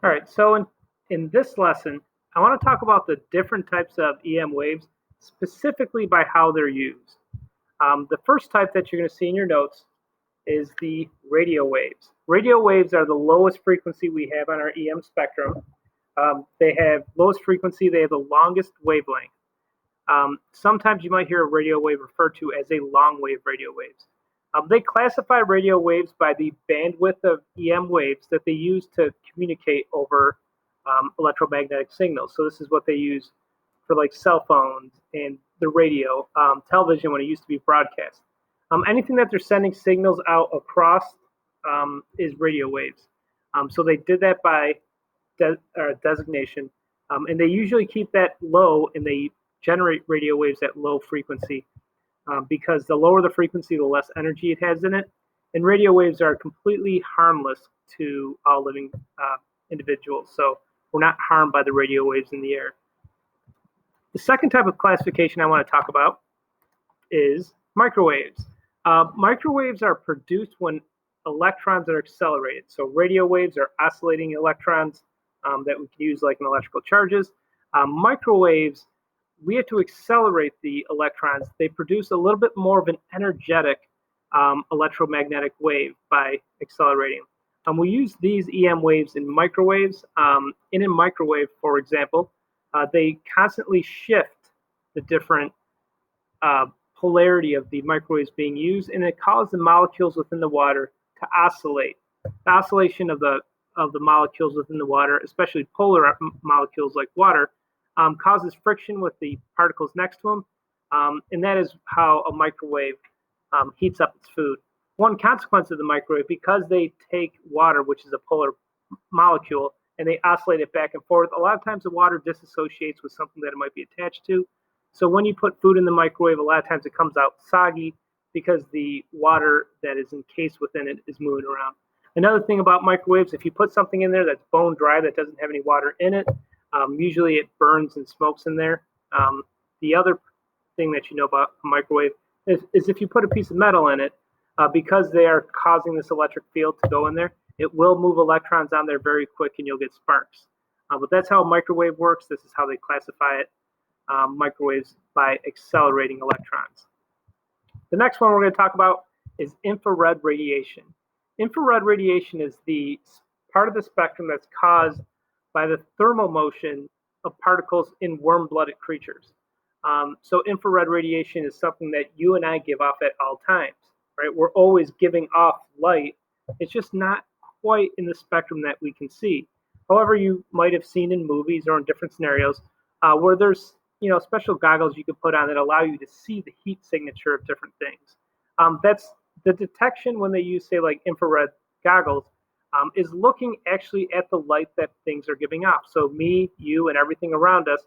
All right, so in this lesson, I want to talk about the different types of EM waves, specifically by how they're used. The first type that you're going to see in your notes is the radio waves. Radio waves are the lowest frequency we have on our EM spectrum. They have lowest frequency, they have the longest wavelength. Sometimes you might hear a radio wave referred to as a long wave radio waves. They classify radio waves by the bandwidth of EM waves that they use to communicate over electromagnetic signals. So this is what they use for like cell phones and the radio, television when it used to be broadcast. Anything that they're sending signals out across is radio waves. So they did that by designation, and they usually keep that low, and they generate radio waves at low frequency because the lower the frequency, the less energy it has in it. And radio waves are completely harmless to all living individuals. So we're not harmed by the radio waves in the air. The second type of classification I want to talk about is microwaves. Microwaves are produced when electrons are accelerated. So radio waves are oscillating electrons that we can use like in electrical charges. Microwaves, we have to accelerate the electrons. They produce a little bit more of an energetic electromagnetic wave by accelerating. We use these EM waves in microwaves. In a microwave, for example, they constantly shift the different polarity of the microwaves being used, and it causes the molecules within the water to oscillate. The oscillation of the molecules within the water, especially polar molecules like water, causes friction with the particles next to them, and that is how a microwave heats up its food. One consequence of the microwave, because they take water, which is a polar molecule, and they oscillate it back and forth, a lot of times the water disassociates with something that it might be attached to. So when you put food in the microwave, a lot of times it comes out soggy because the water that is encased within it is moving around. Another thing about microwaves, if you put something in there that's bone dry, that doesn't have any water in it, usually it burns and smokes in there. The other thing that you know about a microwave is if you put a piece of metal in it, because they are causing this electric field to go in there, it will move electrons on there very quick and you'll get sparks. But that's how a microwave works. This is how they classify it. Microwaves by accelerating electrons. The next one we're going to talk about is infrared radiation. Infrared radiation is the part of the spectrum that's caused by the thermal motion of particles in warm-blooded creatures. So infrared radiation is something that you and I give off at all times, right? We're always giving off light. It's just not quite in the spectrum that we can see. However, you might have seen in movies or in different scenarios where there's special goggles you can put on that allow you to see the heat signature of different things. That's the detection when they use, say, like infrared goggles, is looking actually at the light that things are giving off. So me, you, and everything around us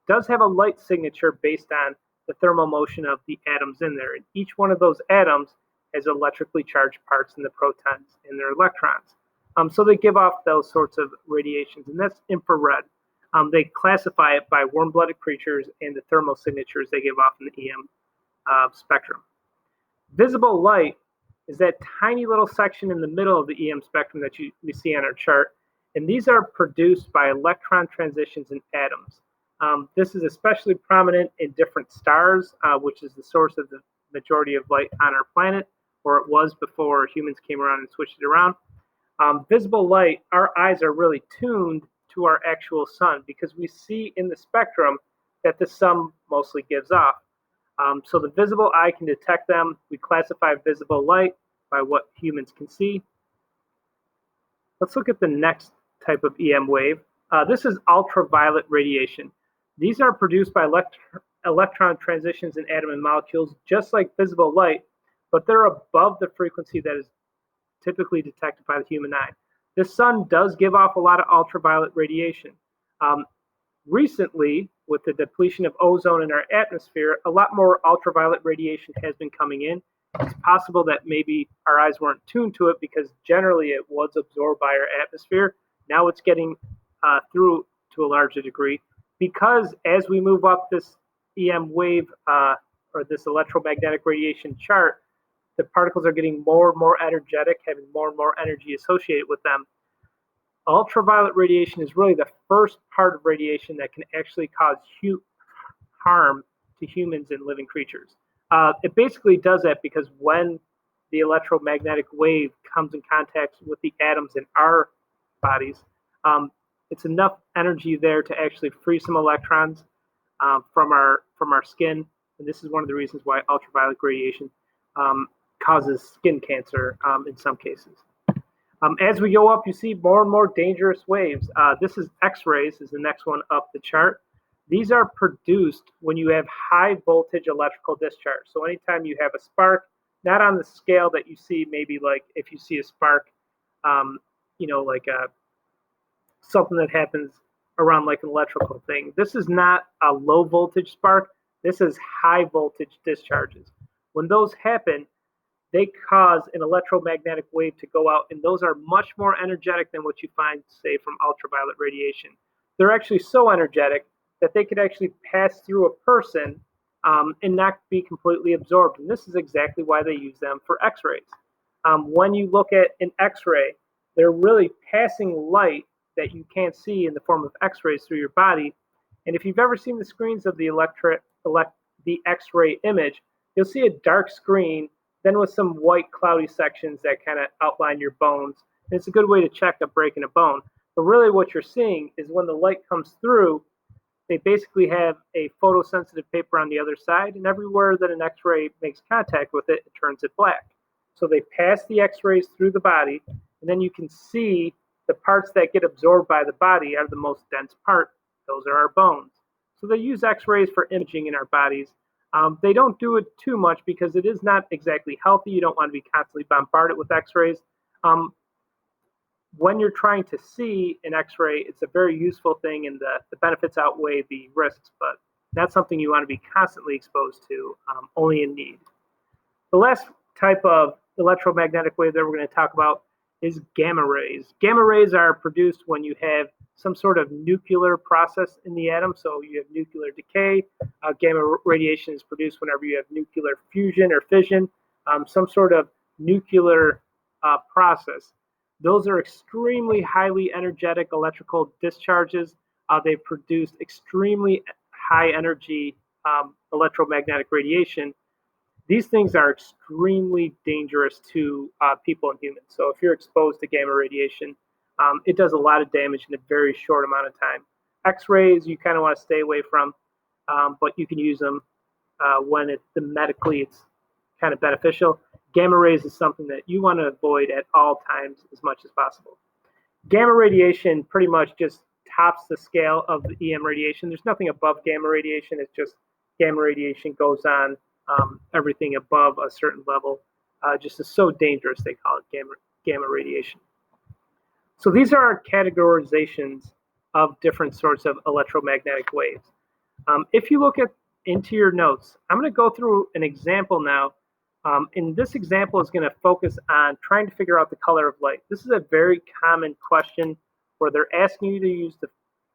does have a light signature based on the thermal motion of the atoms in there. And each one of those atoms has electrically charged parts in the protons and their electrons. So they give off those sorts of radiations, and that's infrared. They classify it by warm-blooded creatures and the thermal signatures they give off in the EM spectrum. Visible light is that tiny little section in the middle of the EM spectrum that we see on our chart, and these are produced by electron transitions in atoms. This is especially prominent in different stars, which is the source of the majority of light on our planet, or it was before humans came around and switched it around. Visible light, our eyes are really tuned to our actual sun because we see in the spectrum that the sun mostly gives off. So the visible eye can detect them. We classify visible light by what humans can see. Let's look at the next type of EM wave. This is ultraviolet radiation. These are produced by electron transitions in atom and molecules, just like visible light, but they're above the frequency that is typically detected by the human eye. The sun does give off a lot of ultraviolet radiation. Recently, with the depletion of ozone in our atmosphere, a lot more ultraviolet radiation has been coming in. It's possible that maybe our eyes weren't tuned to it because generally it was absorbed by our atmosphere. Now it's getting through to a larger degree because as we move up this EM wave or this electromagnetic radiation chart, the particles are getting more and more energetic, having more and more energy associated with them. Ultraviolet radiation is really the first part of radiation that can actually cause harm to humans and living creatures. It basically does that because when the electromagnetic wave comes in contact with the atoms in our bodies, it's enough energy there to actually free some electrons from our skin, and this is one of the reasons why ultraviolet radiation causes skin cancer in some cases. As we go up, you see more and more dangerous waves. This is X-rays, is the next one up the chart. These are produced when you have high voltage electrical discharge. So anytime you have a spark, not on the scale that you see, maybe like if you see a spark, like something that happens around like an electrical thing. This is not a low voltage spark. This is high voltage discharges. When those happen, they cause an electromagnetic wave to go out, and those are much more energetic than what you find, say, from ultraviolet radiation. They're actually so energetic that they could actually pass through a person and not be completely absorbed. And this is exactly why they use them for X-rays. When you look at an X-ray, they're really passing light that you can't see in the form of X-rays through your body. And if you've ever seen the screens of the X-ray image, you'll see a dark screen, then with some white cloudy sections that kind of outline your bones. And it's a good way to check a break in a bone. But really what you're seeing is when the light comes through, they basically have a photosensitive paper on the other side, and everywhere that an X-ray makes contact with it, it turns it black. So they pass the X-rays through the body, and then you can see the parts that get absorbed by the body are the most dense part. Those are our bones. So they use X-rays for imaging in our bodies. They don't do it too much because it is not exactly healthy. You don't want to be constantly bombarded with X-rays. When you're trying to see an X-ray, it's a very useful thing, and the benefits outweigh the risks, but that's something you want to be constantly exposed to, only in need. The last type of electromagnetic wave that we're going to talk about is gamma rays. Gamma rays are produced when you have some sort of nuclear process in the atom, so you have nuclear decay. Gamma radiation is produced whenever you have nuclear fusion or fission, some sort of nuclear process. Those are extremely highly energetic electrical discharges. They produce extremely high energy electromagnetic radiation. These things are extremely dangerous to people and humans. So if you're exposed to gamma radiation, it does a lot of damage in a very short amount of time. X-rays you kind of want to stay away from, but you can use them when medically it's kind of beneficial. Gamma rays is something that you want to avoid at all times as much as possible. Gamma radiation pretty much just tops the scale of the EM radiation. There's nothing above gamma radiation. It's just gamma radiation goes on everything above a certain level. Just is so dangerous, they call it gamma radiation. So these are our categorizations of different sorts of electromagnetic waves. If you look into your notes, I'm going to go through an example now. And this example is going to focus on trying to figure out the color of light. This is a very common question where they're asking you to use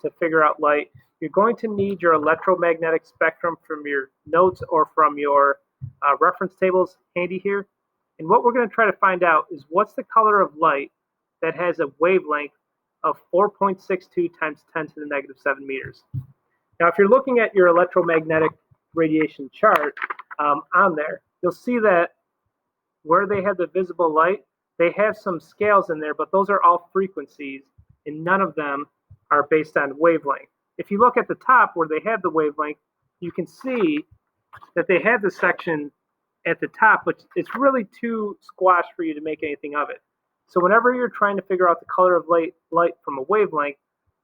to figure out light. You're going to need your electromagnetic spectrum from your notes or from your reference tables handy here. And what we're going to try to find out is what's the color of light that has a wavelength of 4.62 times 10 to the negative 7 meters. Now, if you're looking at your electromagnetic radiation chart on there, you'll see that where they have the visible light, they have some scales in there, but those are all frequencies, and none of them are based on wavelength. If you look at the top where they have the wavelength, you can see that they have the section at the top, but it's really too squashed for you to make anything of it. So whenever you're trying to figure out the color of light from a wavelength,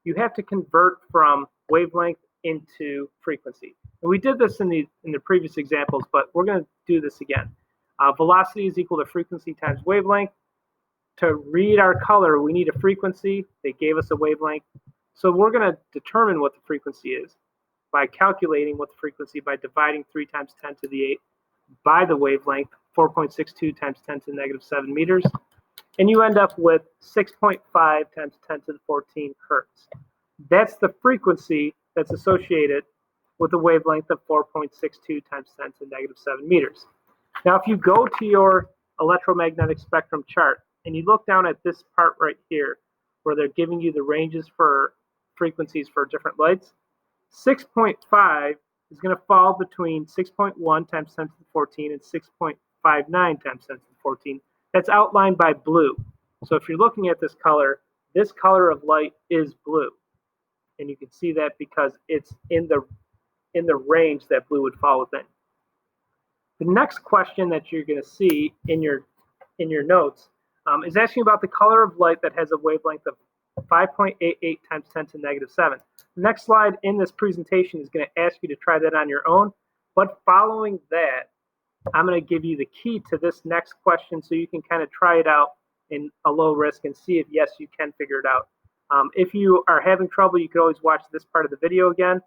you have to convert from wavelength into frequency. And we did this in the previous examples, but we're going to do this again. Velocity is equal to frequency times wavelength. To read our color, we need a frequency. They gave us a wavelength. So we're going to determine what the frequency is by calculating what the frequency by dividing 3 times 10 to the 8 by the wavelength, 4.62 times 10 to the negative 7 meters. And you end up with 6.5 times 10 to the 14 hertz. That's the frequency that's associated with a wavelength of 4.62 times 10 to the negative 7 meters. Now, if you go to your electromagnetic spectrum chart and you look down at this part right here, where they're giving you the ranges for frequencies for different lights. 6.5 is going to fall between 6.1 times 10 to the 14 and 6.59 times 10 to the 14. That's outlined by blue. So if you're looking at this color of light is blue. And you can see that because it's in the range that blue would fall within. The next question that you're going to see in your notes is asking about the color of light that has a wavelength of 5.88 times 10 to the negative 7. The next slide in this presentation is going to ask you to try that on your own, but following that, I'm going to give you the key to this next question so you can kind of try it out in a low risk and see if, yes, you can figure it out. If you are having trouble, you can always watch this part of the video again,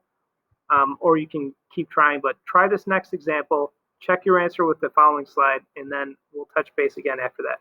or you can keep trying, but try this next example, check your answer with the following slide, and then we'll touch base again after that.